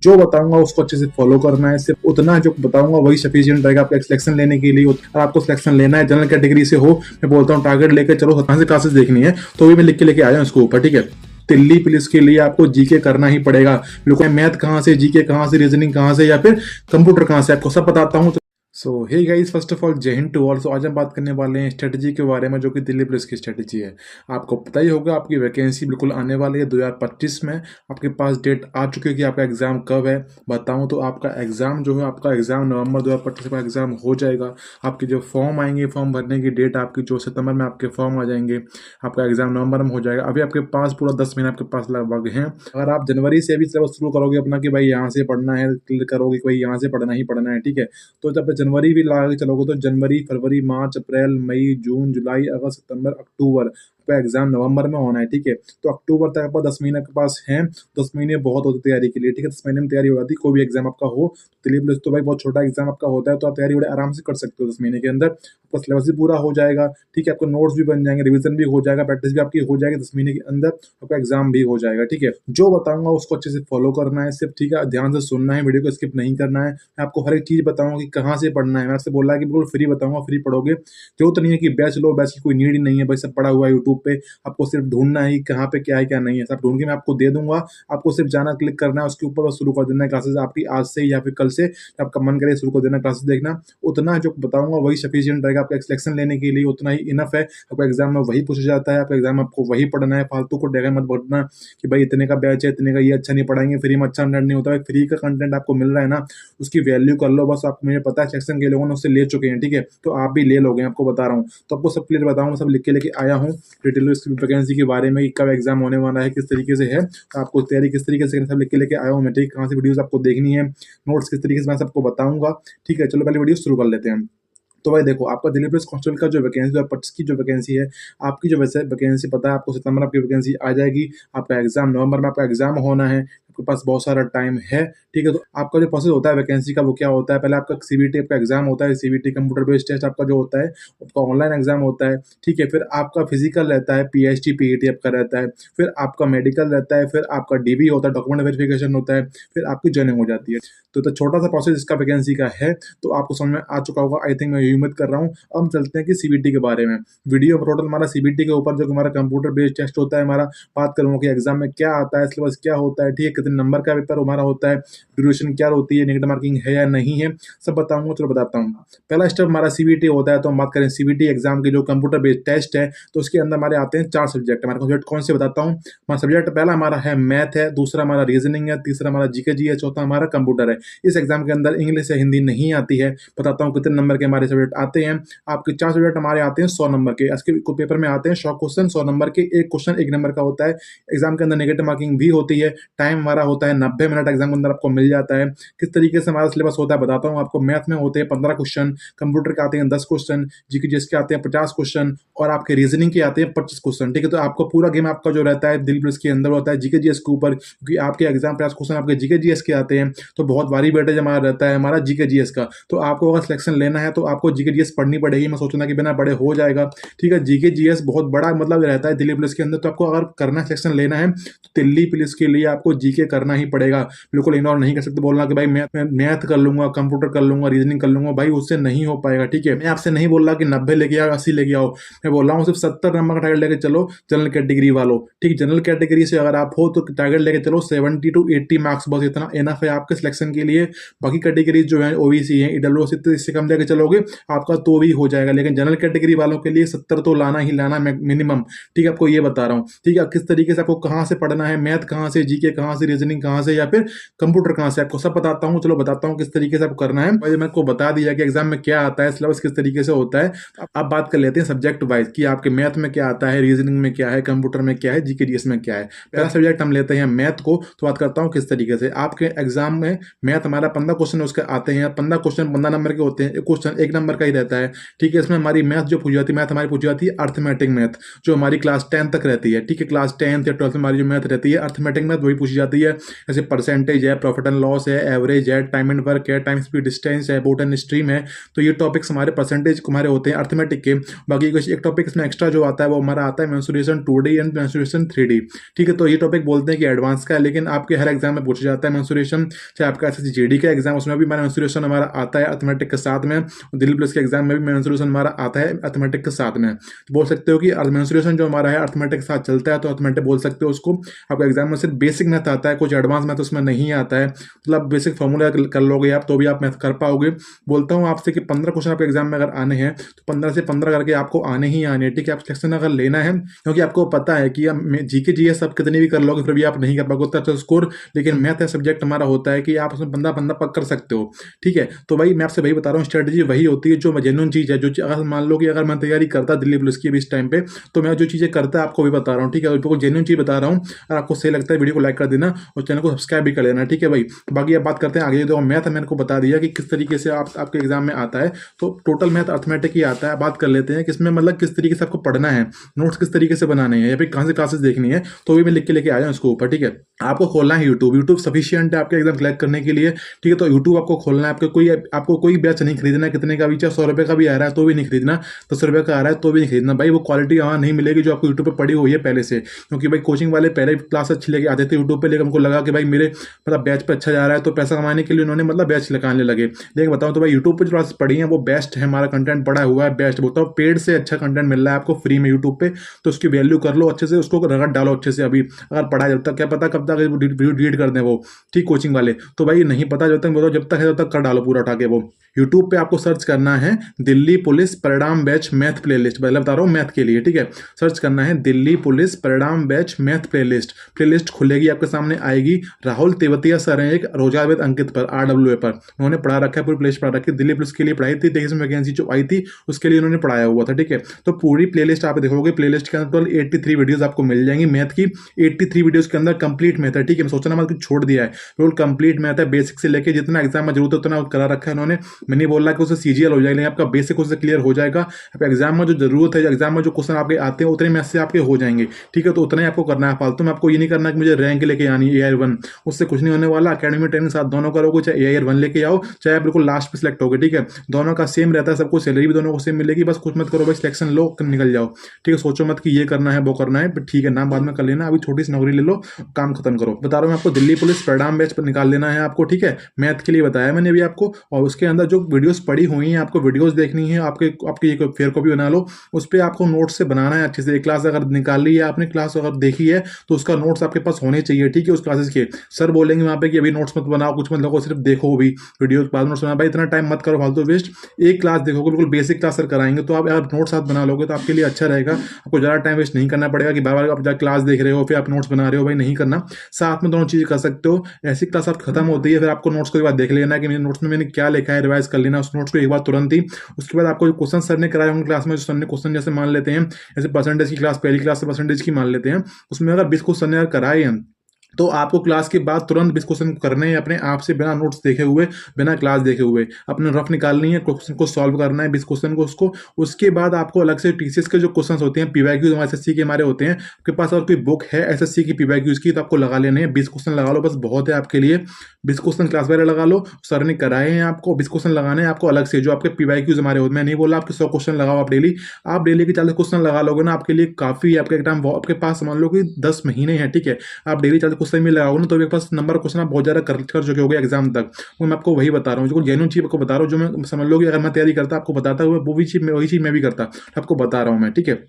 जो बताऊंगा उसको अच्छे से फॉलो करना है, सिर्फ उतना जो बताऊंगा वही सफिशिएंट रहेगा आपका सिलेक्शन लेने के लिए। अगर आपको सिलेक्शन लेना है जनरल कैटेगरी से हो, मैं बोलता हूँ टारगेट लेकर चलो, 17 से क्लासेस देखनी है तो भी मैं लिख के लेके आया हूँ इसको ऊपर, ठीक है। दिल्ली पुलिस के लिए आपको जीके करना ही पड़ेगा। बिल्कुल मैथ कहाँ से, जीके कहाँ से, रीजनिंग कहाँ से, या फिर कंप्यूटर कहाँ से, आपको सब बताता हूँ। So hey guys, first of all जय हिंद टू ऑल। सो आज हम बात करने वाले हैं स्ट्रेटजी के बारे में, जो कि दिल्ली पुलिस की स्ट्रेटजी है। आपको पता ही होगा आपकी वैकेंसी बिल्कुल आने वाली है 2025 में। आपके पास डेट आ चुकी है कि आपका एग्जाम कब है। बताऊं तो आपका एग्जाम जो है, आपका एग्जाम नवंबर 2025 का एग्जाम हो जाएगा। आपके जो फॉर्म आएंगे, फॉर्म भरने की डेट आपकी जो सितंबर में आपके फॉर्म आ जाएंगे। आपका एग्जाम नवंबर में हो जाएगा। अभी आपके पास पूरा 10 महीने आपके पास लगभग हैं। अगर आप जनवरी से भी सिलेबस शुरू करोगे अपना कि भाई यहाँ से पढ़ना है, क्लियर करोगे कि भाई यहाँ से पढ़ना ही पढ़ना है, ठीक है। तो जब जनवरी भी लगा के चलोगे तो जनवरी, फरवरी, मार्च, अप्रैल, मई, जून, जुलाई, अगस्त, सितंबर, अक्टूबर, आपका एग्जाम नवंबर में होना है, ठीक है। तो अक्टूबर तक आपका 10 महीने के पास है। 10 महीने बहुत होती तैयारी के लिए, ठीक है। 10 महीने में तैयारी हो जाती, कोई भी एग्जाम आपका हो। दिल्ली पुलिस तो भाई बहुत छोटा एग्जाम आपका होता है, तो आप तैयारी बड़े आराम से कर सकते हो 10 महीने के अंदर। आपका सिलेबस भी पूरा हो जाएगा, ठीक है। आपको नोट्स भी बन जाएंगे, रिवीजन भी हो जाएगा, प्रैक्टिस भी आपकी हो जाएगी 10 महीने के अंदर। आपका एग्जाम भी हो जाएगा, ठीक है। जो बताऊंगा उसको अच्छे से फॉलो करना है सिर्फ, ठीक है। ध्यान से सुनना है, वीडियो को स्किप नहीं करना है। मैं आपको हर एक चीज बताऊंगा कि कहाँ से पढ़ना है। मैं आपसे बोला कि बिल्कुल फ्री बताऊंगा, फ्री पढ़ोगे। जरूरत नहीं है कि बैच लो, बैच की कोई नीड ही नहीं है भाई, सब पढ़ा हुआ है यूट्यूब पे। आपको सिर्फ ढूंढना है कि कहाँ पे क्या है क्या नहीं है, सब ढूंढ के मैं आपको दे दूंगा। आपको सिर्फ जाना, क्लिक करना है, उसके ऊपर बस शुरू कर देना है क्लासेस आपकी आज से या फिर कल से, आपका मन करे शुरू कर देना क्लासेस देखना। उतना जो बताऊंगा वही सफिशिएंट रहेगा आपका सिलेक्शन लेने के लिए, उतना ही इनफ है। आपका एग्जाम में वही पूछा जाता है, आपका एग्जाम में आपको वही पढ़ना है। फालतू को डेगा मत बढ़ना कि भाई इतने का बैच है, इतने का ये अच्छा नहीं पढ़ाएंगे, फ्री में अच्छा कंटेंट नहीं होता है। फ्री का कंटेंट आपको मिल रहा है ना, उसकी वैल्यू कर लो बस। आपको मुझे पता है सेक्शन के लोगों ने उससे ले चुके हैं, ठीक है। तो आप भी ले लोगे, आपको बता रहा हूँ। तो आपको सब क्लियर बताऊंगा, सब लिख के लेके आया हूँ डिटेल वैकेंसी के बारे में, कब एग्जाम होने वाला है, किस तरीके से है, तो आपको तैयारी किस तरीके से सब लिख के लेके आया हूँ मैं, ठीक। कहाँ से वीडियोस आपको देखनी है, नोट्स किस तरीके से मैं सबको बताऊंगा, ठीक है। चलो पहले वीडियो शुरू कर लेते हैं। तो भाई देखो, आपका दिल्ली पुलिस कांस्टेबल का जो वैकेंसी 2025 की जो वैकेंसी है, आपकी जो वैसे वैकेंसी पता है आपको, सितंबर आपकी वैकेंसी आ जाएगी। आपका एग्जाम नवंबर में आपका एग्जाम होना है, आपके पास बहुत सारा टाइम है, ठीक है। तो आपका जो प्रोसेस होता है वैकेंसी का वो क्या होता है, पहले आपका सीबीटी आपका एग्जाम होता है। सीबीटी कंप्यूटर बेस्ड टेस्ट आपका जो होता है, आपका ऑनलाइन एग्जाम होता है, ठीक है। फिर आपका फिजिकल रहता है, पीएचटी पीईटी आपका रहता है। फिर आपका मेडिकल रहता है, फिर आपका डीबी होता है, डॉक्यूमेंट वेरिफिकेशन होता है। फिर आपकी ज्वाइनिंग हो जाती है। तो छोटा सा प्रोसेस इसका वैकेंसी का है, तो आपको समझ में आ चुका होगा आई थिंक, मैं यही उम्मीद कर रहा हूँ। अब हम चलते हैं कि सीबीटी के बारे में। वीडियो टोटल हमारा सीबीटी के ऊपर जो हमारा कंप्यूटर बेस्ड टेस्ट होता है हमारा, बात करूंगा कि एग्जाम में क्या आता है, सिलेबस क्या होता है, ठीक है, कितने नंबर का पेपर हमारा होता है, ड्यूरेशन क्या होती है, नेगेटिव मार्किंग है या नहीं है, सब बताऊंगा। चलो बताता हूँ। पहला स्टेप हमारा सीबीटी होता है। तो हम बात करें सीबीटी एग्जाम की जो कंप्यूटर बेस्ड टेस्ट है, तो उसके अंदर हमारे आते हैं 4 सब्जेक्ट। हमारे सब्जेक्ट कौन से बताता हूँ। हमारा सब्जेक्ट पहला हमारा है मैथ है, दूसरा हमारा रीजनिंग है, तीसरा हमारा जीके जी है, चौथा हमारा कंप्यूटर है। इस एग्जाम के अंदर इंग्लिश या हिंदी नहीं आती है। बताता हूँ कितने नंबर के हमारे सब्जेक्ट आते हैं। आपके 4 सब्जेक्ट हमारे आते हैं 100 नंबर के। इसके पेपर में आते हैं 100 क्वेश्चन, 100 नंबर के। एक क्वेश्चन 1 नंबर का होता है। एग्जाम के अंदर नेगेटिव मार्किंग भी होती है। टाइम हमारा होता है 90 मिनट, एग्जाम के अंदर आपको मिल जाता है। किस तरीके से हमारा सिलेबस होता है बताता हूँ आपको। मैथ में होते हैं 15 क्वेश्चन, कंप्यूटर के आते हैं 10 क्वेश्चन, जीके जीएस के आते हैं 50 क्वेश्चन, और आपके रीजनिंग के आते हैं 25 क्वेश्चन, ठीक है। तो आपको पूरा गेम आपका जो रहता है दिल्ली पुलिस के अंदर होता है जीके जीएस के ऊपर, क्योंकि आपके एग्जाम 50 क्वेश्चन आपके जीके जीएस के आते हैं। तो बहुत भारी वेटेज हमारा रहता है हमारा जीके जीएस का। तो आपको अगर सिलेक्शन लेना है तो आपको जीके जीएस पढ़नी पड़ेगी। मैं सोचना कि बिना पढ़े हो जाएगा, ठीक है। जीके जीएस बहुत बड़ा मतलब रहता है दिल्ली पुलिस के अंदर। तो आपको अगर करना सिलेक्शन लेना है तो दिल्ली पुलिस के लिए आपको जीके करना ही पड़ेगा। बिल्कुल इग्नोर नहीं कर सकते, बोलना कि भाई मैथ कर लूंगा, कंप्यूटर कर लूंगा, रीजनिंग कर लूंगा, भाई उससे नहीं हो पाएगा, ठीक है। मैं आपसे नहीं बोल रहा कि 90 लेके आओ, 80 लेके आओ। मैं बोल रहा हूँ सिर्फ 70 नंबर का टारगेट लेके चलो जनरल कैटेगरी वालों, ठीक। जनरल कैटेगरी से अगर आप हो तो टारगेट लेके चलो 70 to 80 मार्क्स, बस इतना इनफ है आपके सिलेक्शन के लिए। बाकी कैटेगरीज जो है ओबीसी है, ईडब्ल्यूएस, इससे कम लेके चलोगे आपका तो भी हो जाएगा, लेकिन जनरल कैटेगरी वालों के लिए 70 तो लाना ही लाना मिनिमम, ठीक है। आपको ये बता रहा हूँ, ठीक है। किस तरीके से आपको कहाँ से पढ़ना है, मैथ कहाँ से, जीके कहाँ से, रीजनिंग कहाँ से, या फिर कंप्यूटर कहाँ से, आपको सब बताता हूँ। चलो बताता हूँ किस तरीके से आपको करना है। मैंने आपको बता दिया कि एग्जाम में क्या आता है, सिलेबस किस तरीके से होता है। अब बात कर लेते हैं सब्जेक्ट वाइज कि आपके मैथ में क्या आता है, रीजनिंग में क्या है, कंप्यूटर में क्या है, जीके जीएस में क्या है। पहला सब्जेक्ट हम लेते हैं मैथ को। तो बात करता हूँ किस तरीके से आपके एग्जाम में मैथ हमारा 15 क्वेश्चन उसके आते हैं। 15 क्वेश्चन 15 नंबर के होते हैं, एक क्वेश्चन 1 नंबर का ही रहता है, ठीक है। इसमें हमारी मैथ जो पूछी जाती है, मैथ हमारी पूछी जाती है अर्थमेटिक मैथ, जो हमारी क्लास 10 तक रहती है, ठीक है। क्लास 10 या 12 में हमारी जो मैथ रहती है अर्थमेटिक मैथ, वही पूछी जाती स्टडी है, जैसे परसेंटेज है, प्रॉफिट एंड लॉस है, एवरेज है, टाइम एंड वर्क है, टाइम स्पीड डिस्टेंस है, बोट एंड स्ट्रीम है। तो ये टॉपिक्स हमारे परसेंटेज हमारे होते हैं अर्थमेटिक के। बाकी कुछ एक टॉपिक इसमें एक्स्ट्रा जो आता है वो हमारा आता है mensuration 2D and mensuration 3D। ठीक है, तो ये टॉपिक बोलते हैं कि एडवांस का है, लेकिन आपके हर एग्जाम में पूछा जाता है मेंसुरेशन। चाहे आपका SSGD का एग्जाम, उसमें भी हमारा मेंसुरेशन हमारा आता है अर्थमेटिक के साथ में। दिल्ली पुलिस के एग्जाम में भी मेंसुरेशन हमारा आता है अर्थमेटिक के साथ में। तो बोल सकते हो कि मेंसुरेशन जो हमारा है अर्थमेटिक के साथ चलता है, तो अर्थमेटिक बोल सकते हो उसको। आपका एग्जाम में सिर्फ बेसिक मैथ आता है, कुछ एडवांस मैथ उसमें नहीं आता है। मतलब बेसिक फॉर्मूला कर लोगे आप तो भी आप मैथ कर पाओगे। बोलता हूँ आपसे कि 15 क्वेश्चन आपके एग्जाम में अगर आने हैं तो 15 से 15 करके आपको आने ही आने हैं। ठीक है, आप सिलेक्शन अगर लेना है, क्योंकि आपको पता है कि जीके जीएस सब कितनी भी कर लोगे फिर भी आप नहीं कर पाओगे उतना अच्छा स्कोर। लेकिन मैथ सब्जेक्ट हमारा होता है कि आप उसमें बंदा बंदा पक कर सकते हो। ठीक है, तो भाई मैं आपसे वही बता रहा हूँ, स्ट्रेटजी वही होती है जो जेन्युइन चीज़ है। जो अगर मान लो कि अगर मैं तैयारी करता दिल्ली पुलिस की अभी इस टाइम पे, तो मैं जो चीज़ें करता है आपको भी बता रहा हूँ। ठीक है, बिल्कुल जेन्युइन चीज़ बता रहा हूँ। अगर आपको सही लगता है वीडियो को लाइक कर देना और चैनल को सब्सक्राइब भी कर लेना। ठीक है भाई, बाकी अब बात करते हैं आगे। जो मैथ मैंने को बता दिया कि किस तरीके से आपके एग्जाम में आता है, तो टोटल मैथ अर्थमेटिक ही आता है। बात कर लेते हैं कि इसमें मतलब किस तरीके से आपको पढ़ना है, नोट्स किस तरीके से बनाने हैं या फिर कहाँ से क्लासेस देखनी है, तो भी मैं लिख के लेके आया हूँ इसको ऊपर। ठीक है, आपको खोलना है यूट्यूब सफिशिएंट है आपके एग्जाम क्लियर करने के लिए। ठीक है, तो यूट्यूब आपको खोलना है। आपको कोई बैच नहीं खरीदना है, कितने का भी, चाहे 100 रुपये का भी आ रहा है तो भी नहीं खरीदना, 10 रुपये का आ रहा है तो भी नहीं खरीदना। भाई वो क्वालिटी वहाँ नहीं मिलेगी जो आपको यूट्यूब पे पड़ी हुई है पहले से। क्योंकि भाई कोचिंग वाले पहले क्लास अच्छी लेके आते थे यूट्यूब पे, लेकिन हमको लगा कि भाई मेरे मतलब बैच पे अच्छा जा रहा है, तो पैसा कमाने के लिए उन्होंने मतलब बैच लगाने लगे। लेकिन बताऊँ तो भाई यूट्यूब पे जो क्लास पढ़ी है वो बेस्ट है, हमारा कंटेंट पड़ा हुआ है बेस्ट। बोलता हूँ पेड से अच्छा कंटेंट मिल रहा है आपको फ्री में यूट्यूब पे, तो उसकी वैल्यू कर लो अच्छे से, उसको रगड़ डालो अच्छे से। अभी अगर पढ़ा जब तक, क्या पता कब तक वीडियो डिलीट कर दें वो, ठीक, कोचिंग वाले। तो भाई नहीं पता जब तक है तब तक कर डालो पूरा उठा के वो। यूट्यूब पे आपको सर्च करना है दिल्ली पुलिस परिणाम बैच मैथ प्लेलिस्ट, मतलब बता रहा हूँ मैथ के लिए। ठीक है, सर्च करना है दिल्ली पुलिस परिणाम बैच मैथ प्लेलिस्ट खुलेगी आपके सामने आएगी। राहुल तेवतिया सर हैं एक, रोजावेद अंकित पर RWA पर उन्होंने पढ़ा रखा है, पूरी प्लेलिस्ट पढ़ा रखी है। दिल्ली पुलिस के लिए पढ़ाई थी, 23 में वैकेंसी जो आई थी उसके लिए उन्होंने पढ़ाया हुआ था। ठीक है, तो पूरी प्लेलिस्ट आप देखोगे, प्लेलिस्ट के अंदर 83 वीडियोस आपको मिल जाएंगी मैथ की। 83 वीडियोस के अंदर कंप्लीट मैथ है। ठीक है, सोचना मत कुछ छोड़ दिया है, बिल्कुल कंप्लीट मैथ है, बेसिक से लेके जितना एग्जाम में जरूरत है उतना करा रखा है उन्होंने। मैं नहीं बोल रहा कि उससे CGL हो जाएगा, लेकिन आपका बेसिक उससे क्लियर हो जाएगा। आपके एग्जाम में जो जरूरत है, एग्जाम में जो क्वेश्चन आपके आते हैं उतने मैथ से आपके हो जाएंगे। ठीक है, तो उतना ही आपको करना है, फालतू में आपको ये नहीं करना कि मुझे रैंक लेके आनी है AIR1, उससे कुछ नहीं होने वाला। अकेडमी ट्रेनिंग साथ दोनों करोगे, चाहे AIR1 लेके आओ, चाहे आप बिल्कुल लास्ट पे सिलेक्ट होगे। ठीक है, दोनों का सेम रहता है, सबको सैलरी भी दोनों को सेम मिलेगी। बस कुछ मत करो भाई, सिलेक्शन लो निकल जाओ। ठीक है, सोचो मत कि ये करना है वो करना है, ठीक है, नाम बाद में कर लेना, अभी छोटी सी नौकरी ले लो, काम खत्म करो। बता रहा हूँ मैं आपको, दिल्ली पुलिस परिणाम बैच पर निकाल लेना है आपको। ठीक है, मैथ के लिए बताया मैंने अभी आपको, और उसके अंदर जो वीडियोस पड़ी हुई हैं आपको वीडियोस देखनी है, आपकी एक फेयर कॉपी बना लो, उस पर आपको नोट्स से बनाना है अच्छे से। एक क्लास अगर निकाल ली है आपने, क्लास अगर देखी है तो उसका नोट्स आपके पास होने चाहिए। ठीक है, उस क्लासेस के सर बोलेंगे वहाँ पे कि अभी नोट्स मत बनाओ, कुछ मत लगो, सिर्फ देखो अभी वीडियो के बाद नोट्स बनाओ। भाई इतना टाइम मत करो फालतू वेस्ट, एक क्लास देखोगे, बिल्कुल बेसिक क्लास सर कराएंगे, तो आप अगर नोट्स साथ बना लोगे तो आपके लिए अच्छा रहेगा। आपको ज़्यादा टाइम वेस्ट नहीं करना पड़ेगा कि बार बार आप क्लास देख रहे हो फिर आप नोट्स बना रहे हो, भाई नहीं करना। साथ में दोनों चीज़ कर सकते हो। ऐसी क्लास आप खत्म होती है फिर आपको नोट्स को एक बार देख लेना है कि मेरे नोट्स में मैंने क्या लिखा है, रिवाइज कर लेना उस नोट्स को एक बार तुरंत ही। उसके बाद आपको जो क्वेश्चन सर ने कराए होंगे क्लास में, जो सर ने क्वेश्चन जैसे मान लेते हैं, जैसे परसेंटेज की क्लास पहली क्लास से परसेंटेज की मान लेते हैं, उसमें अगर 20 क्वेश्चन अगर कराए हैं तो आपको क्लास के बाद तुरंत 20 क्वेश्चन करने हैं अपने आप से, बिना नोट्स देखे हुए, बिना क्लास देखे हुए। अपने रफ निकालनी है, क्वेश्चन को सॉल्व करना है 20 क्वेश्चन को उसको। उसके बाद आपको अलग से TCS के जो क्वेश्चन होते हैं, PYQs हमारे SSC के हमारे होते हैं, आपके पास अगर कोई बुक है SSC की PYQs की तो आपको लगा लेने हैं। 20 क्वेश्चन लगा लो, बस बहुत है आपके लिए। 20 क्वेश्चन क्लास वाले लगा लो, सर ने कराए हैं आपको, 20 क्वेश्चन लगाने हैं आपको अलग से, जो आपके PYQs हमारे होते हैं। मैं नहीं बोला आपके 100 क्वेश्चन लगाओ आप डेली के 40 क्वेश्चन लगा लोगे ना, आपके लिए काफ़ी। आपके एग्जाम आपके पास मान लो कि 10 महीने हैं। ठीक है, आप डेली 40 क्वेश्चन में लगाओगे ना तो मेरे पास नंबर क्वेश्चन आप बहुत ज़्यादा कर चुके होगे एग्जाम तक। वो मैं आपको वही बता रहा हूँ, जो जेन्युइन चीज़ आपको बता रहा हूँ, जो मैं समझ लो कि अगर मैं तैयारी करता आपको बताता हुआ वो भी चीज़ वही चीज़ मैं भी करता, आपको बता रहा हूँ मैं। ठीक है,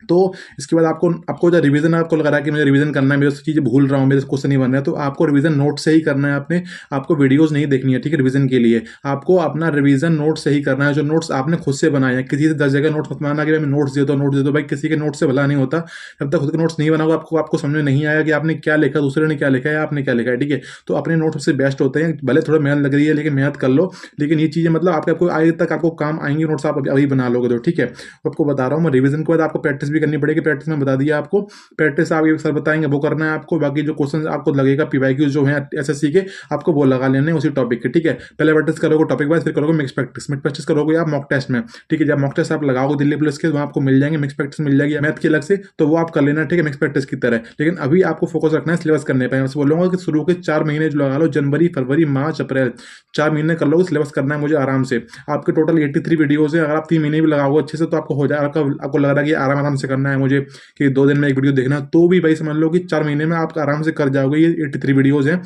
तो इसके बाद आपको जो रिवीजन आपको लग रहा है कि मुझे रिवीजन करना है, मेरे चीज़ें भूल रहा हूँ, मेरे क्वेश्चन नहीं बन रहा है, तो आपको रिवीजन नोट से ही करना है आपको वीडियोस नहीं देखनी है। ठीक है, रिवीजन के लिए आपको अपना रिवीजन नोट से ही करना है, जो नोट्स आपने खुद से बनाए हैं। किसी से 10 जगह नोट्स मत बनाना कि मैं नोट्स दे दो भाई, किसी के नोट्स से भला नहीं होता। जब तक खुद के नोट्स नहीं बनाओगे आपको समझ में नहीं आएगा कि आपने क्या लिखा, दूसरे ने क्या लिखा है, आपने क्या लिखा है। ठीक है, तो अपने नोट सबसे बेस्ट होते हैं, भले थोड़ा मेहनत लग रही है लेकिन मेहनत कर लो, लेकिन ये चीज़ें मतलब आपको आगे तक आपको काम आएंगी, नोट्स आप अभी बना लोगे तो। ठीक है, आपको बता रहा हूँ मैं, रिवीजन के बाद आपको प्रैक्टिस प्रैक्टिस भी करनी पड़ेगी। प्रैक्टिस में बता दिया आपको, प्रैक्टिस आप ये सर बताएंगे वो करना है आपको। बाकी जो क्वेश्चन आपको लगेगा पीवाईक्यू जो है एसएससी के, आपको वो लगा लेने उसी टॉपिक के, ठीक है। पहले प्रैक्टिस करोगे टॉपिक वाइज, फिर करोगे मिक्स प्रैक्टिस करोगे आप मॉक टेस्ट में, ठीक है। जब मॉक टेस्ट आप लगाओगे दिल्ली पुलिस के, वहाँ आपको मिल जाएंगे, मिक्स प्रैक्टिस मिल जाएगी मैथ की अलग से, तो वो आप कर लेना, ठीक है, मिक्स प्रैक्टिस की तरह। लेकिन अभी आपको फोकस रखना है सिलेबस करने पर। मैं बोलूंगा कि शुरू के 4 महीने जो लगा लो, जनवरी, फरवरी, मार्च, अप्रैल, 4 महीने कर लो, सिलेबस करना है मुझे आराम से। आपके टोटल 83 वीडियोज है, अगर आप 3 महीने भी लगाओगे अच्छे से तो आपको हो जाएगा। आपको लग रहा है कि आराम से करना है मुझे, कि 2 दिन में एक वीडियो देखना, तो भी भाई समझ लो कि 4 महीने में आप आराम से कर जाओगे। ये 83 वीडियोज हैं,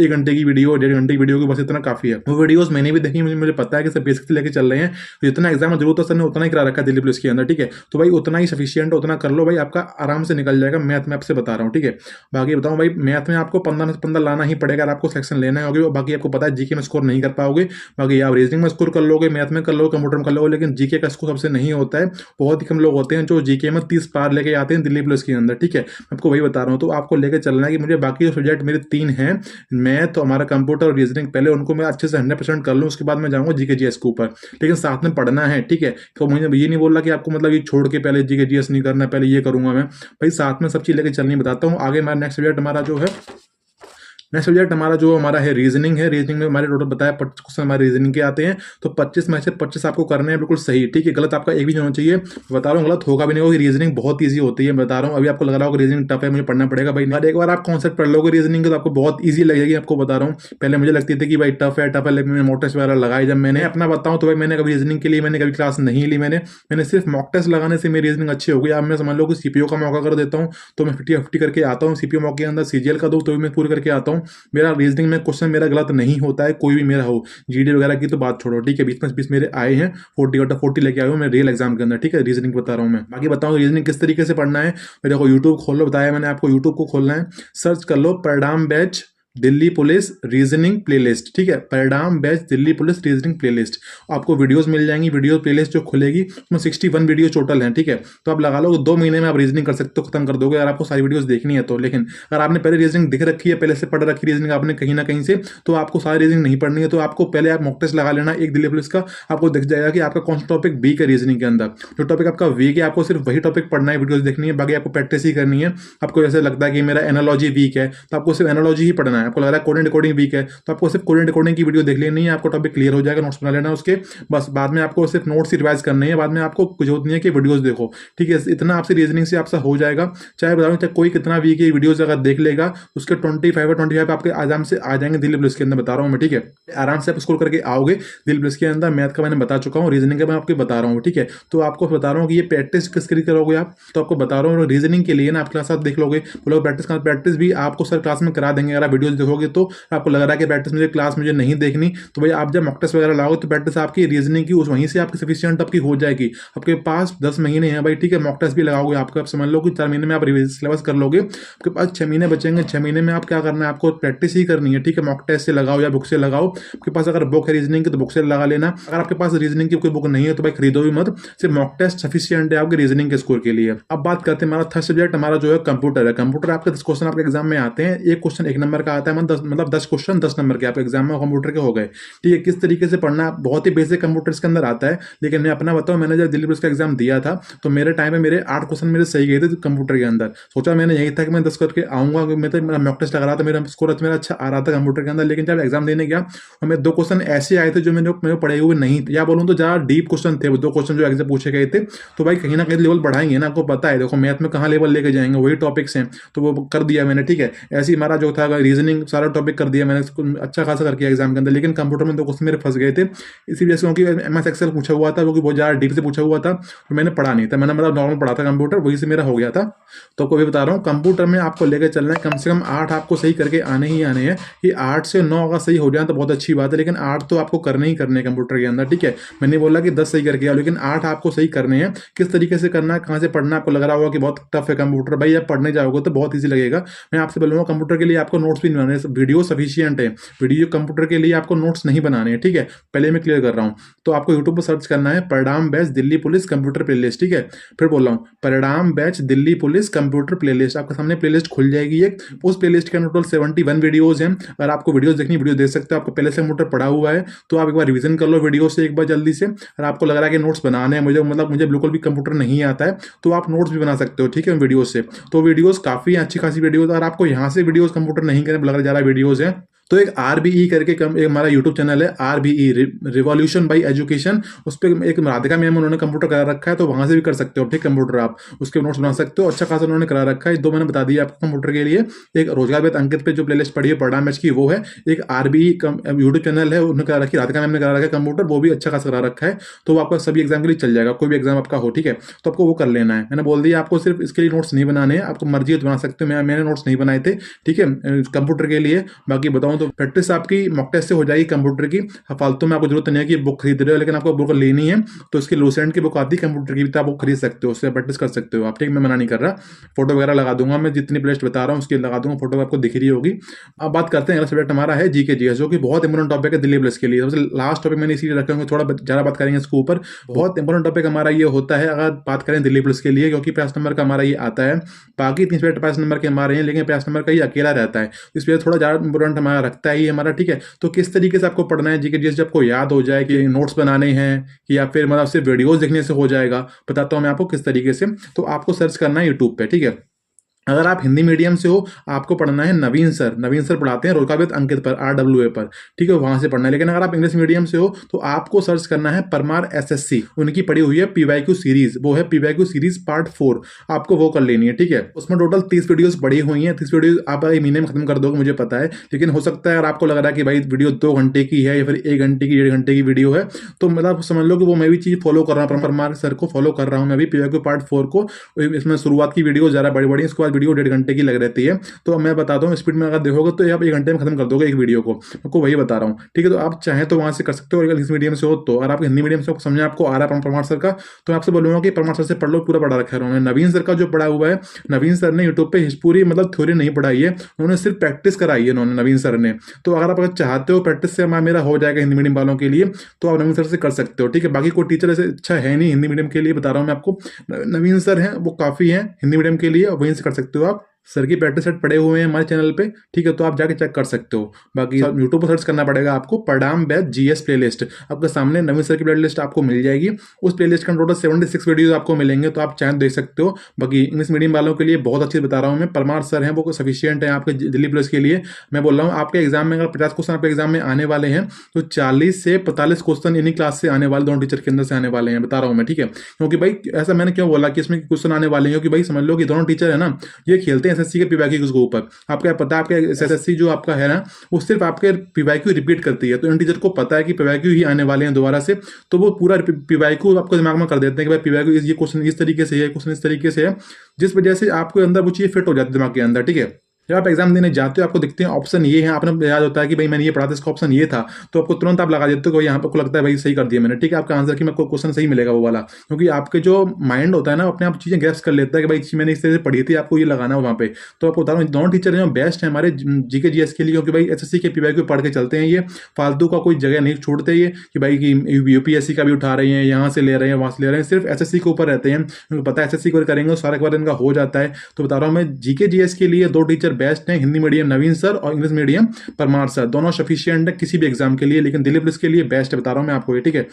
1 घंटे की वीडियो, 1.5 घंटे की वीडियो की, बस इतना काफी है। वो वीडियोस मैंने भी देखी, मुझे पता है कि सब बेसिक से लेके चल रहे हैं। जितना एग्जाम में जरूरत है सर ने उतना ही करा रखा है दिल्ली पुलिस के अंदर, ठीक है। तो भाई उतना ही सफिशियंट है, उतना कर लो भाई, आपका आराम से निकल जाएगा। मैथ में आपसे बता रहा हूँ, ठीक है। बाकी बताऊँ भाई, मैथ में आपको 15 से 15 लाना ही पड़ेगा अगर आपको सेक्शन लेना है। बाकी आपको पता है जीके में स्कोर नहीं कर पाओगे, बाकी आप रीजनिंग में स्कोर कर लोगे, मैथ में कर लोगे, कंप्यूटर में कर लोगे, लेकिन जीके का स्कोर सबसे नहीं होता है। बहुत ही कम लोग होते हैं जो जीके में 30 पार लेके आते हैं दिल्ली पुलिस के अंदर, ठीक है। आपको वही बता रहा हूँ, तो आपको लेकर चलना है कि मुझे बाकी जो सब्जेक्ट मेरे 3 हैं, मैथ तो हमारा कंप्यूटर और रीजनिंग, पहले उनको मैं अच्छे से 100% कर लूँ, उसके बाद मैं जाऊंगा जीके जीएस के ऊपर, लेकिन साथ में पढ़ना है, ठीक है। तो मुझे ये नहीं बोल रहा कि आपको मतलब ये छोड़ के पहले जीके जीएस नहीं करना, पहले ये करूंगा मैं, भाई साथ में सब चीज लेके चलनी बताता हूँ। आगे हमारा नेक्स्ट सब्जेक्ट हमारा जो है, नेक्स्ट सब्जेक्ट हमारा है रीजनिंग है। रीजनिंग में हमारे टोटल बताया 25 क्वेश्चन हमारे रीजनिंग के आते हैं, तो 25 में से 25 आपको करने हैं बिल्कुल सही, ठीक है। गलत आपका एक भी नहीं होना चाहिए, बता रहा हूँ, गलत होगा भी नहीं होगा। रीजनिंग बहुत ईजी होती है, बता रहा हूँ। अभी आपको लग रहा होगा रीजनिंग टफ है, मुझे पढ़ना पड़ेगा, भाई एक बार आप कॉन्सेप्ट पढ़ लोगे रीजनिंग के तो आपको बहुत ईजी लगेगी। आपको बता रहा हूँ, पहले मुझे लगती थी कि भाई टफ है, लेकिन मैंने मॉक टेस्ट वगैरह लगाई। जब मैंने अपना बताऊँ तो भाई मैंने कभी रीजनिंग के लिए मैंने कभी क्लास नहीं ली, मैंने सिर्फ मॉक टेस्ट लगाने से मेरी रीजनिंग अच्छी हो गई। अब मैं समझ लो कि सीपीओ का मौका कर देता हूँ तो मैं 50-50 करके आता हूँ। सीपीओ मौके के अंदर सीजीएल का दूँ तो भी मैं पूरी करके आता हूँ। मेरा रीजनिंग में क्वेश्चन मेरा गलत नहीं होता है, कोई भी मेरा हो, जीडी वगैरह की तो बात छोड़ो, ठीक है। 20 मेरे आए हैं, 40 लेके आए हूँ मैं रियल एग्जाम के अंदर, ठीक है। रीजनिंग बता रहा हूँ मैं। बाकी बताऊँ रीजनिंग किस तरीके से पढ़ना है, देखो यूट्यूब खोल लो, बताया मैंने आपको, यूट्यूब को खोलना है, सर्च कर लो परिणाम batch Delhi police reasoning playlist, ठीक है। परिणाम batch Delhi police reasoning playlist, आपको वीडियोस मिल जाएंगी। वीडियो प्लेलिस्ट जो खुलेगी उसमें 61 वीडियो टोटल हैं, ठीक है। तो आप लगा लो 2 महीने में आप रीजनिंग कर सकते हो, खत्म कर दोगे अगर आपको सारी वीडियोस देखनी है तो। लेकिन अगर आपने पहले रीजनिंग दिख रखी है, पहले से पढ़ रखी रीजनिंग आपने कहीं ना कहीं से, तो आपको सारी रीजनिंग नहीं पढ़नी है। तो आपको पहले आप मॉक टेस्ट लगा लेना एक दिल्ली पुलिस का, आपको दिख जाएगा कि आपका कौन सा टॉपिक वीक है रीजनिंग के अंदर। जो टॉपिक आपका वीक है आपको सिर्फ वही टॉपिक पढ़ना है, वीडियोस देखनी है, बाकी आपको प्रैक्टिस ही करनी है। आपको जैसे लगता है कि मेरा एनालॉजी वीक है तो आपको सिर्फ एनालॉजी ही पढ़ना है। आपको लग रहा है कोडिंग वीक है तो आपको सिर्फ कोडिंग की वीडियो देख लेनी है, आपको टॉपिक क्लियर हो जाएगा, नोट्स बना लेना उसके, बस बाद में आपको सिर्फ नोट्स ही रिवाइज करने हैं, बाद में आपको कुछ जरूरत नहीं है कि वीडियोस देखो, ठीक है। इतना आपसे रीजनिंग से आपसे हो जाएगा। चाहे बताऊं चाहे कोई कितना वीक है वीडियोस अगर देख लेगा उसके 25 आपके आराम से आ जाएंगे दिल्ली पुलिस के अंदर, बता रहा हूं मैं, ठीक है। आराम से आप स्कोर करके आओगे दिल्ली पुलिस के अंदर। मैथ का मैंने बता चुका हूँ, रीजनिंग का मैं आपको बता रहा हूँ, ठीक है। तो आपको बता रहा हूँ कि ये प्रैक्टिस किस तरीके करोगे आप, तो आपको बता रहा हूँ रीजनिंग के लिए ना आप क्लास आप देख लोगे, बोलोगे प्रैक्टिस भी आपको सर क्लास में करा देंगे। अगर आप वीडियोस देखोगे तो आपको लग रहा है कि प्रैक्टिस मुझे क्लास मुझे नहीं देखनी, तो भाई आप जब मॉक टेस्ट वगैरह लाओगे तो प्रैक्टिस आपकी रीजनिंग की उस वहीं से आपकी सफिशिएंट आपकी हो जाएगी। आपके पास 10 महीने हैं भाई, ठीक है। मॉक टेस्ट भी लगाओगे आपको, आप समझ लो कि 4 महीने में आप सिलेबस कर लोगे, आपके पास 6 महीने बचेंगे। 6 महीने में आप क्या करना है, आपको प्रैक्टिस ही करनी है, ठीक है। मॉक टेस्ट से लगाओ या बुक से लगाओ, आपके पास अगर बुक है रीजनिंग की तो बुक से लगा लेना। अगर आपके पास रीजनिंग की कोई बुक नहीं है तो भाई खरीदो भी मत, सिर्फ मॉक टेस्ट सफिशिएंट है आपके रीजनिंग के स्कोर के लिए। अब बात करते हैं हमारा थर्ड सब्जेक्ट, हमारा जो है कंप्यूटर है। कंप्यूटर आपके 10 क्वेश्चन आपके एग्जाम में आते हैं, एक क्वेश्चन 1 नंबर का आता है, मतलब 10 क्वेश्चन 10 नंबर के आपके एग्जाम में कंप्यूटर के हो गए, ठीक है। किस तरीके से पढ़ना, बहुत ही बेसिक कंप्यूटर्स के अंदर आता है। लेकिन मैं अपना बताऊं, मैंने जब दिल्ली पुलिस का एग्जाम दिया था तो मेरे टाइम में मेरे 8 क्वेश्चन मेरे सही गए थे कंप्यूटर के अंदर। सोचा मैंने यही था कि मैं 10 करके आऊंगा, मैं तो मेरा मॉक टेस्ट लगा रहा था, मेरा स्कोर मेरा अच्छा आ रहा था कंप्यूटर के अंदर। लेकिन जब एग्जाम देने गया और मैं 2 क्वेश्चन ऐसे आए थे जो मैंने पढ़े हुए नहीं, या बोलूँ तो ज्यादा डीप क्वेश्चन थे वो 2 क्वेश्चन जो एग्जाम पूछे गए थे। तो भाई कहीं ना कहीं लेवल बढ़ाएंगे ना, आपको पता है, देखो मैथ में कहाँ लेवल लेके जाएंगे, वही टॉपिक्स हैं, तो वो कर दिया मैंने, ठीक है। ऐसे ही हमारा जो था रीजनिंग सारा टॉपिक कर दिया मैंने, अच्छा खासा करके एग्जाम के अंदर। लेकिन कंप्यूटर में 2 क्वेश्चन मेरे फंस गए थे, इसी वजह से, क्योंकि MS एक्सेल पूछा हुआ था, क्योंकि बहुत ज़्यादा डीप से पूछा हुआ था, तो मैंने पढ़ा नहीं था, मैंने मतलब नॉर्मल पढ़ा था कंप्यूटर, वही से मेरा हो गया था। तो आपको भी बता रहा हूँ कंप्यूटर में आपको लेकर चलना है, कम से कम 8 आपको सही करके आने ही आने हैं। कि 8 से 9 अगर सही हो जाए तो बहुत अच्छी बात है, लेकिन 8 तो आपको करने ही करने कंप्यूटर के अंदर, ठीक है। मैंने बोला कि 10 सही करके आओ, लेकिन 8 आपको सही करने हैं। किस तरीके से करना है, कहाँ से पढ़ना, आपको लग रहा होगा कि बहुत टफ है कंप्यूटर, भाई आप पढ़ने जाओगे तो बहुत ईजी लगेगा। मैं आपसे बोलूँगा कंप्यूटर के लिए आपको नोट्स भी बनाने, वीडियो सफिशियंट है। वीडियो कंप्यूटर के लिए आपको नोट्स नहीं बनाने हैं, ठीक है, पहले मैं क्लियर कर रहा हूँ। तो आपको यूट्यूब पर सर्च करना है परिणाम batch Delhi police computer playlist, ठीक है। फिर बोल रहा हूँ परिणाम batch Delhi police computer playlist, आपके सामने प्लेलिस्ट खुल जाएगी एक। उस प्लेलिस्ट के टोटल 71 वीडियोज हैं। अगर आपको वीडियोज देखनी, वीडियो देख सकते हो, आपको पहले से कंप्यूटर पढ़ा हुआ है तो आप एक बार रिवीजन कर लो वीडियो से एक बार जल्दी से। और आपको लग रहा है कि नोट्स बनाने हैं, मुझे बिल्कुल भी कंप्यूटर नहीं आता है, तो आप नोट्स भी बना सकते हो, ठीक है, वीडियो से। तो वीडियोस काफी अच्छी खासी वीडियोस, और आपको यहाँ से वीडियोस कंप्यूटर नहीं करने लग रहा, ज़्यादा वीडियोस हैं तो एक RBE करके एक हमारा यूट्यूब चैनल है, RBE रिवॉल्यूशन बाय एजुकेशन। उस पर एक राधिका मैम उन्होंने कंप्यूटर करा रखा है, तो वहां से भी कर सकते हो, ठीक, कंप्यूटर आप उसके नोट्स बना सकते हो, अच्छा खासा उन्होंने करा रखा है। 2 मैंने बता दिया आपको कंप्यूटर के लिए। एक रोजगार वेद अंकित पे जो प्लेलिस्ट पड़ी है परिणाम बैच की वो है, एक RBE यूट्यूब चैनल है, उन्होंने करा रखी, राधिका मैम ने करा रखा है कंप्यूटर, वो भी अच्छा खासा करा रखा है। तो वो आपका सभी एग्जाम के लिए चल जाएगा, कोई भी एग्जाम आपका हो, ठीक है, तो आपको वो कर लेना है। मैंने बोल दिया आपको सिर्फ इसके लिए नोट्स नहीं बनाने हैं, आपको मर्जी हो तो बना सकते हो, मैंने नोट्स नहीं बनाए थे, ठीक है, कंप्यूटर के लिए। बाकी बताऊं तो प्रैक्टिस आपकी मॉक टेस्ट से हो जाएगी कंप्यूटर की। फालतू में आपको जरूरत नहीं है कि बुक खरीद रहे हो, लेकिन आपको बुक लेनी है तो इसकी लूसेंट की बुक आती है कंप्यूटर की, तो आप बुक खरीद सकते हो, उससे प्रैक्टिस कर सकते हो आप, ठीक, मैं मना नहीं कर रहा। फोटो वगैरह लगा दूंगा, मैं जितनी प्लेलिस्ट बता रहा हूँ उसकी लगा दूंगा, फोटो आपको दिख रही होगी। अब बात करते हैं, अगला सब्जेक्ट हमारा है जीके जीएस, जो कि बहुत इंपॉर्टेंट टॉपिक है दिल्ली पुलिस के लिए। सबसे लास्ट टॉपिक मैंने इसीलिए रखा है, थोड़ा ज्यादा बात करेंगे इसके ऊपर। बहुत इंपॉर्टेंट टॉपिक हमारा ये होता है अगर बात करें दिल्ली पुलिस के लिए, क्योंकि 50 नंबर का हमारा ये आता है। बाकी 3 सब्जेक्ट 50 नंबर के हमारे हैं, लेकिन 50 नंबर का ही अकेला रहता है, इस वजह थोड़ा ज्यादा इंपॉर्टेंट हमारा रखता है ये हमारा, ठीक है। तो किस तरीके से आपको पढ़ना है जीके जीएस, जब आपको याद हो जाए कि नोट्स बनाने हैं या फिर मतलब सिर्फ वीडियोस देखने से हो जाएगा, बताता हूं मैं आपको किस तरीके से। तो आपको सर्च करना है यूट्यूब पे, ठीक है। अगर आप हिंदी मीडियम से हो, आपको पढ़ना है नवीन सर पढ़ाते हैं रोजगार अंकित पर, RWA पर, ठीक है, वहां से पढ़ना है। लेकिन अगर आप इंग्लिश मीडियम से हो तो आपको सर्च करना है परमार SSC, उनकी पढ़ी हुई है PYQ सीरीज, वो है PYQ सीरीज पार्ट 4, आपको वो कर लेनी है, ठीक है। उसमें टोटल 30 वीडियोस पड़ी हुई हैं, 30 वीडियो आप एक महीने में खत्म कर दोगे मुझे पता है, लेकिन हो सकता है अगर आपको लग रहा है कि भाई वीडियो 2 घंटे की है या फिर 1 घंटे की 1.5 घंटे की वीडियो है, तो मतलब समझ लो कि वो मैं भी चीज फॉलो कर रहा हूँ, परमार सर को फॉलो कर रहा हूँ मैं भी, PYQ पार्ट 4 को। इसमें शुरुआत की वीडियो ज्यादा बड़ी बड़ी, उसके बाद वीडियो 1.5 घंटे की रहती है। तो मैं बताता हूँ स्पीड में अगर देखोगे तो आप 1 घंटे में खत्म कर दोगे एक वीडियो को, आपको वही बता रहा हूँ, ठीक है। तो आप चाहे तो वहां से कर सकते हो, अगर इंग्लिश मीडियम से हो तो। अगर आप हिंदी मीडियम से समझ आपको आ रहा है परमार सर का, तो मैं आपसे बोलूंगा कि परमार सर से पढ़ लो, पूरा पढ़ा रखा है उन्होंने। नवीन सर का जो पढ़ा हुआ है, नवीन सर ने यूट्यूब पे पूरी मतलब थ्योरी नहीं पढ़ाई है, उन्होंने सिर्फ प्रैक्टिस कराई है उन्होंने, नवीन सर ने। तो अगर आप चाहते हो प्रैक्टिस से मेरा हो जाएगा हिंदी मीडियम वालों के लिए, तो आप नवीन सर से कर सकते हो, ठीक है। बाकी कोई टीचर ऐसे अच्छा है नहीं हिंदी मीडियम के लिए, बता रहा हूँ मैं आपको, नवीन सर हैं वो काफी हैं हिंदी मीडियम के लिए, वहीं से कर सकते हो आप। सर की प्रैक्टिस सेट पड़े हुए हैं हमारे चैनल पे, ठीक है, तो आप जाके चेक कर सकते हो। बाकी यूट्यूब पर सर्च करना पड़ेगा आपको परिणाम बैच जीएस प्लेलिस्ट, आपके सामने नवीन सर की प्लेलिस्ट आपको मिल जाएगी। उस प्लेलिस्ट का टोटल 76 वीडियोस आपको मिलेंगे, तो आप चाहे देख सकते हो। बाकी इंग्लिश मीडियम वालों के लिए बहुत अच्छी बता रहा हूँ मैं, परमार सर हैं वो सफिशियंट है आपके दिल्ली पुलिस के लिए। मैं बोल रहा हूँ आपके एग्जाम में अगर 50 क्वेश्चन आपके एग्जाम में आने वाले हैं, तो 40 से 45 क्वेश्चन इन्हीं क्लास से आने वाले, दोनों टीचर के अंदर से आने वाले हैं, बता रहा हूँ मैं, ठीक है। क्योंकि भाई ऐसा मैंने क्यों बोला कि इसमें क्वेश्चन आने वाले हैं, क्योंकि भाई समझ लो कि दोनों टीचर है ना, ये खेलते हैं SSC के PYQ ऊपर। आपको पता है आपके SSC जो आपका है ना, वो सिर्फ आपके PYQ रिपीट करती है, तो इन टीचर को पता है कि PYQ ही आने वाले हैं दोबारा से, तो वो पूरा PYQ आपको दिमाग में कर देते हैं कि भाई PYQ ये क्वेश्चन इस तरीके से है, क्वेश्चन इस तरीके से है, जिस वजह से आपके अंदर वो चीज फिट हो जाती है दिमाग के अंदर, ठीक है। जब आप एग्जाम देने जाते हो आपको दिखते हैं ऑप्शन ये है, आपने याद होता है कि भाई मैंने ये पढ़ा था, इसका ऑप्शन ये था, तो आपको तुरंत आप लगा देते हो कि यहाँ पर लगता है भाई सही कर दिया मैंने, ठीक है, आपका आंसर कि मैं क्वेश्चन सही मिलेगा वो वाला, क्योंकि आपके जो माइंड होता है ना अपने आप चीजें गैस कर लेता है कि भाई मैंने इस तरह से पढ़ी थी, आपको ये लगाना है वहाँ पे। तो आपको बता रहा हूँ दोनों टीचर हैं बेस्ट है हमारे जीके जीएस के लिए, क्योंकि भाई SSC के PYQ पढ़ के चलते हैं, ये फालतू का कोई जगह नहीं छोड़ते ये कि भाई कि UPSC का भी उठा रहे हैं, यहाँ से ले रहे हैं वहाँ से ले रहे हैं, सिर्फ SSC के ऊपर रहते हैं, क्योंकि पता है SSC को करेंगे सारा बार इनका हो जाता है। तो बता रहा हूँ मैं जीके जीएस के लिए 2 टीचर बेस्ट हैं, हिंदी नवीन सर और इंग्लिश मीडियम परमार सर, दोनों सफिशिएंट है किसी भी एग्जाम के लिए, लेकिन दिल्ली पुलिस के लिए बेस्ट है, बता रहा हूं मैं आपको ये, ठीक है।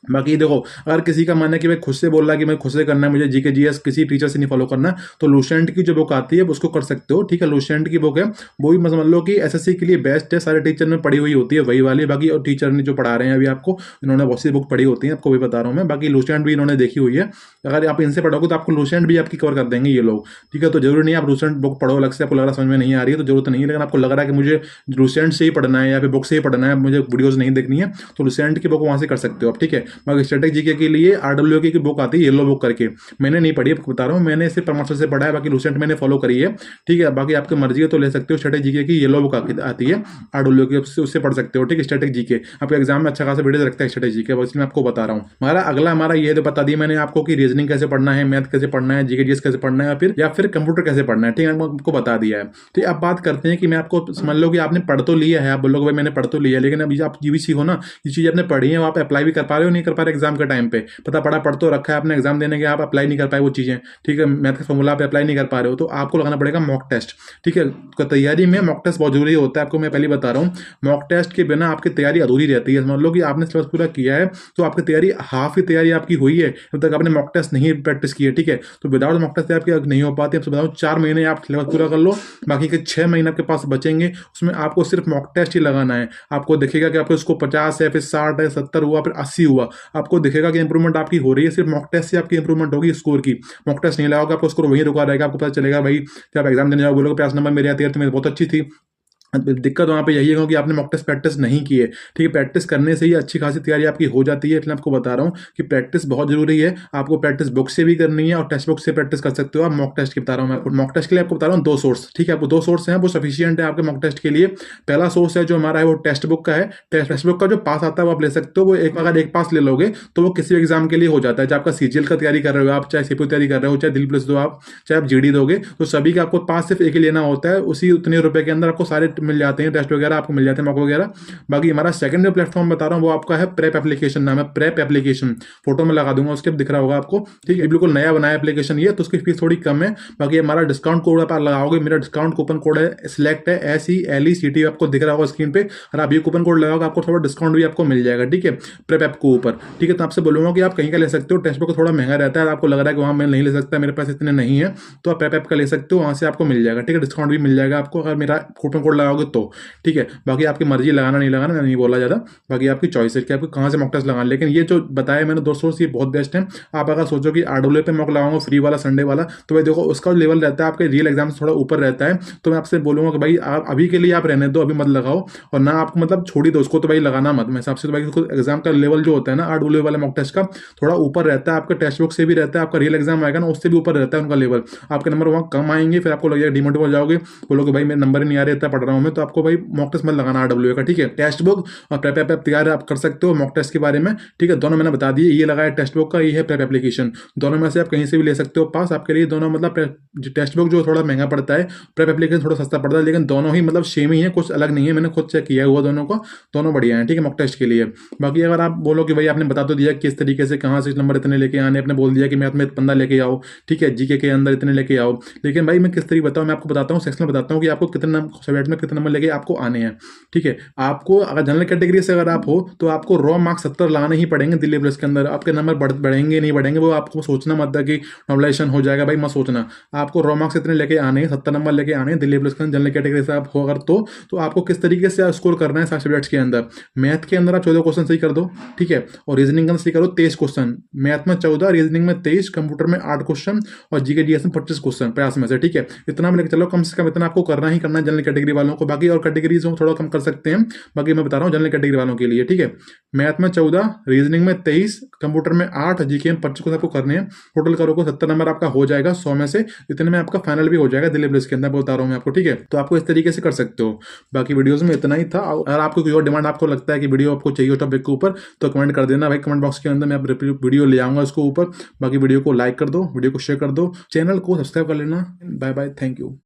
बाकी देखो अगर किसी का मानना है कि भाई खुद से बोल रहा है कि मैं खुद से करना है, मुझे जीके जीएस किसी टीचर से नहीं फॉलो करना, तो लूसेंट की जो बुक आती है उसको कर सकते हो, ठीक है। लूसेंट की बुक है वो भी समझ लो कि SSC के लिए बेस्ट है, सारे टीचर में पढ़ी हुई होती है वही वाली। बाकी और टीचर ने जो पढ़ा रहे हैं अभी आपको, इन्होंने बहुत सी बुक पढ़ी होती है, आपको भी बता रहा हूँ मैं। बाकी लूसेंट भी इन्होंने देखी हुई है, अगर आप इनसे पढ़ोगे तो आपको लूसेंट भी आपकी कवर कर देंगे ये लोग, ठीक है। तो जरूरी नहीं आप लूसेंट बुक पढ़ो अलग से, आपको लग रहा समझ में नहीं आ रही है तो जरूरत नहीं है, लेकिन आपको लग रहा है कि मुझे लूसेंट से ही पढ़ना है या फिर बुक से ही पढ़ना है, मुझे वीडियोज नहीं देखनी है, तो लूसेंट की बुक वहां से कर सकते हो आप, ठीक है। बाकी स्टैटिक जीके के लिए आरडब्ल्यू की बुक आती है येलो बुक करके, मैंने नहीं पढ़ी, आपको बता रहा हूँ, मैंने सिर्फ परामर्श से पढ़ा है, बाकी लूसेंट मैंने फॉलो करी है, ठीक है। बाकी आपकी मर्जी है तो ले सकते हो, स्टैटिक जीके की येलो बुक आती है आरडब्ल्यू की, उससे पढ़ सकते हो, ठीक है। स्टैटिक जीके आपके एग्जाम में अच्छा खासा वीडियो रखता है स्टैटिक जीके, बस मैं आपको बता रहा हूँ। हमारा अगला हमारा ये तो बता दिया मैंने आपको कि रीजनिंग कैसे पढ़ना है, मैथ कैसे पढ़ना है, जीके जीएस कैसे पढ़ना है, या फिर कंप्यूटर कैसे पढ़ना है, ठीक है, आपको बता दिया है। तो अब बात करते हैं कि मैं आपको समझ लो कि आपने पढ़ तो लिया है, आप बोलोगे भाई मैंने पढ़ तो लिया, लेकिन अभी आप ये भी सीखो ना, ये चीज आपने पढ़ी है, आप अप्लाई भी कर पा रहे हो नहीं कर पा रहे एग्जाम के टाइम पे, पता पड़ा पढ़ तो रखा है आपने, एग्जाम देने के आप अप्लाई नहीं कर पाए वो चीजें, ठीक है, मैथ का फॉर्मूला आप अप्लाई नहीं कर पा रहे हो, तो आपको लगाना पड़ेगा मॉक टेस्ट, ठीक है। तैयारी में मॉक टेस्ट बहुत जरूरी होता है, आपको मैं पहले बता रहा हूँ, मॉक टेस्ट के बिना आपकी तैयारी अधूरी रहती है। समझ लो कि आपने सिलेबस पूरा किया है तो आपकी तैयारी हाफ ही तैयारी आपकी हुई है, जब तक आपने मॉक टेस्ट नहीं प्रैक्टिस की है, ठीक है। तो विदाउट मॉक टेस्ट आपकी नहीं हो पाती। आपसे बताऊं 4 महीने आप सिलेबस पूरा कर लो, बाकी के 6 महीने आपके पास बचेंगे, उसमें आपको सिर्फ मॉक टेस्ट ही लगाना है। आपको दिखेगा कि आपको इसको 50 है, फिर 60 है, 70 हुआ, फिर 80 हुआ, आपको दिखेगा कि इंप्रूवमेंट आपकी हो रही है, सिर्फ मॉक टेस्ट से आपकी इंप्रूवमेंट होगी स्कोर की। मॉक टेस्ट नहीं लगाओगे आपको स्कोर वहीं रुका रहेगा, आपको पता चलेगा भाई जब आप एग्जाम देने जाओ बोलोगे 50 नंबर मेरे आते हैं तो मेरी बहुत अच्छी थी। दिक्कत वहाँ पे यही है कि आपने मॉक टेस्ट प्रैक्टिस नहीं की है, ठीक है। प्रैक्टिस करने से ही अच्छी खासी तैयारी आपकी हो जाती है, इसलिए आपको बता रहा हूँ कि प्रैक्टिस बहुत जरूरी है। आपको प्रैक्टिस बुक से भी करनी है और टेक्स्ट बुक से प्रैक्टिस कर सकते हो आप। मॉक टेस्ट की बता रहा हूँ मैं आपको, मॉक टेस्ट के लिए आपको बता रहा हूँ 2 सोर्स, ठीक है। आपको 2 सोर्स हैं वो सफिशियंट है आपके मॉक टेस्ट के लिए। पहला सोर्स है जो हमारा है वो टेक्स्ट बुक का है, टेक्स्ट बुक का जो पास आता है वो आप ले सकते हो, वो अगर एक पास ले लोगे तो वो किसी एग्जाम के लिए हो जाता है। चाहे आपका सीजीएल का तैयारी कर रहे हो आप, चाहे सीपीयू तैयारी कर रहे हो, चाहे दिल्ली पुलिस दो आप, चाहे आप जीडी दोगे, तो सभी का आपको पास सिर्फ एक ही लेना होता है, उसी उतने रुपए के अंदर आपको सारे मिल जाते हैं, टेस्ट वगैरह आपको मिल जाते हैं, मॉक वगैरह। बाकी हमारा सेकंड जो प्लेटफॉर्म बता रहा हूँ वो आपका है प्रेप एप्लीकेशन, नाम है प्रेप एप्लीकेशन, फोटो में लगा दूंगा उसके दिख रहा होगा आपको, ठीक है। बिल्कुल नया बनाया एप्लीकेशन ये, तो उसकी फीस थोड़ी कम है। बाकी हमारा डिस्काउंट कोड आप लगाओगे, मेरा डिस्काउंट कूपन कोड है सिलेक्ट है SELECT, आपको दिख रहा होगा स्क्रीन पे, और आप ये कूपन कोड लगाओगे आपको थोड़ा डिस्काउंट भी आपको मिल जाएगा, ठीक है, प्रेप ऐप के ऊपर, ठीक है। तो आपसे बोलूंगा कि आप कहीं का ले सकते हो, टेक्स्ट बुक थोड़ा महंगा रहता है, आपको लग रहा है कि वहाँ मैं नहीं ले सकता, मेरे पास इतने नहीं है, तो आप प्रेप ऐप का ले सकते हो, वहाँ से आपको मिल जाएगा, ठीक है। डिस्काउंट भी मिल जाएगा आपको अगर मेरा कूपन कोड लगाओगे तो, ठीक है। बाकी आपकी मर्जी लगाना नहीं लगाना, नहीं बोला ज़्यादा, बाकी आपकी चॉइस है कि आपको कहाँ से मॉक टेस्ट लगाना। लेकिन ये जो बताया मैंने 2 सोर्स ये बहुत बेस्ट है। आप अगर सोचो कि आरडब्ल्यू पे मॉक लगाऊंगा फ्री वाला संडे वाला, तो भाई देखो उसका लेवल रहता है आपके रियल एग्जाम से थोड़ा ऊपर रहता है, तो मैं आपसे बोलूंगा कि भाई आप अभी के लिए आप रहने दो, अभी मत लगाओ, और ना आपको मतलब छोड़ ही दो उसको, तो भाई लगाना मत मेरे हिसाब से। तो भाई उसको एग्जाम का लेवल जो होता है ना आरडब्ल्यू वाले मॉक टेस्ट का थोड़ा ऊपर रहता है, आपका टेक्स्ट बुक से भी रहता है, आपका रियल एग्जाम आएगा ना उससे भी ऊपर रहता है उनका लेवल, आपके नंबर वहाँ कम आएंगे, फिर आपको लगेगा डिमोटिवेट हो जाओगे, बोलोगे भाई मेरे नंबर ही नहीं आ रहे, इतना पढ़ रहा हूँ मैं, तो आपको भाई मॉक टेस्ट मत लगाना आरडब्ल्यू का, ठीक है। टेक्स्ट बुक और प्रेप ऐप तैयार आप कर सकते हो मॉक टेस्ट के बारे में, ठीक है। दोनों मैंने बता दिए, ये लगा है टेक्स्ट बुक का, ये है प्रेप एप्लीकेशन, दोनों में से आप कहीं से भी ले सकते हो पास, आपके लिए दोनों मतलब टेक्स्ट बुक जो थोड़ा महंगा पड़ता है, प्रेप एप्लीकेशन थोड़ा सस्ता पड़ता है, लेकिन दोनों ही मतलब सेम ही है, कुछ अलग नहीं है, मैंने खुद चेक किया हुआ दोनों को, दोनों बढ़िया है, ठीक है, मॉक टेस्ट के लिए। बाकी अगर आप बोलो कि भाई आपने बता तो दिया किस तरीके से कहाँ से नंबर इतने लेके आने, आपने बोल दिया कि मैथ में 15 लेके आओ, ठीक है, जीके के अंदर इतने लेके आओ, लेकिन भाई मैं किस तरीके बताऊँ, मैं आपको बताता हूँ सेक्शन में बताता हूँ कि आपको कितने सब्जेक्ट में कितने नंबर लेके आपको आने हैं, ठीक है। आपको अगर जनरल कैटेगरी से अगर आप हो तो आपको रॉ मार्क्स 70 लाने ही पड़ेंगे दिल्ली पुलिस के अंदर, आपके नंबर बढ़ेंगे नहीं बढ़ेंगे वो आपको सोचना मत है कि नॉमिनेशन हो जाएगा, भाई मत सोचना, आपको रॉ मार्क्स इतने लेके आने हैं, 70 नंबर लेके आने हैं दिल्ली पुलिस के अंदर जनरल कैटेगरी से आप हो अगर, तो आपको किस तरीके से स्कोर करना है 7 सब्जेक्ट्स के अंदर। मैथ के अंदर आप 14 क्वेश्चन सही कर दो, ठीक है, और रीजनिंग के अंदर सही करो 23 क्वेश्चन, मैथ में 14, रीजनिंग में 23, कंप्यूटर में 8 क्वेश्चन, और जीके जीएस में 25 क्वेश्चन 50 में से, ठीक है। इतना में लेकर चलो, कम से कम इतना आपको करना ही करना है जनरल कैटेगरी वालों को, बाकी और कैटेगरीज थोड़ा कम कर सकते हैं, बाकी मैं बता रहा हूँ जनरल कैटेगरी वालों के लिए, ठीक है। मैथ में 14, रीजनिंग में 23, कंप्यूटर में 8, जीके में 25 आपको करने हैं, टोटल करोगे 70 नंबर आपका हो जाएगा 100 में से, इतने में आपका फाइनल भी हो जाएगा दिल्ली पुलिस के अंदर, बता रहा हूँ मैं आपको, ठीक है। तो आपको इस तरीके से कर सकते हो। बाकी वीडियोस में इतना ही था, अगर आपको कोई और डिमांड आपको लगता है कि वीडियो आपको चाहिए टॉपिक के ऊपर तो कमेंट कर देना भाई, कमेंट बॉक्स के अंदर मैं वीडियो ले आऊंगा उसको ऊपर। बाकी वीडियो को लाइक कर दो, वीडियो को शेयर कर दो, चैनल को सब्सक्राइब कर लेना। Bye bye, thank you.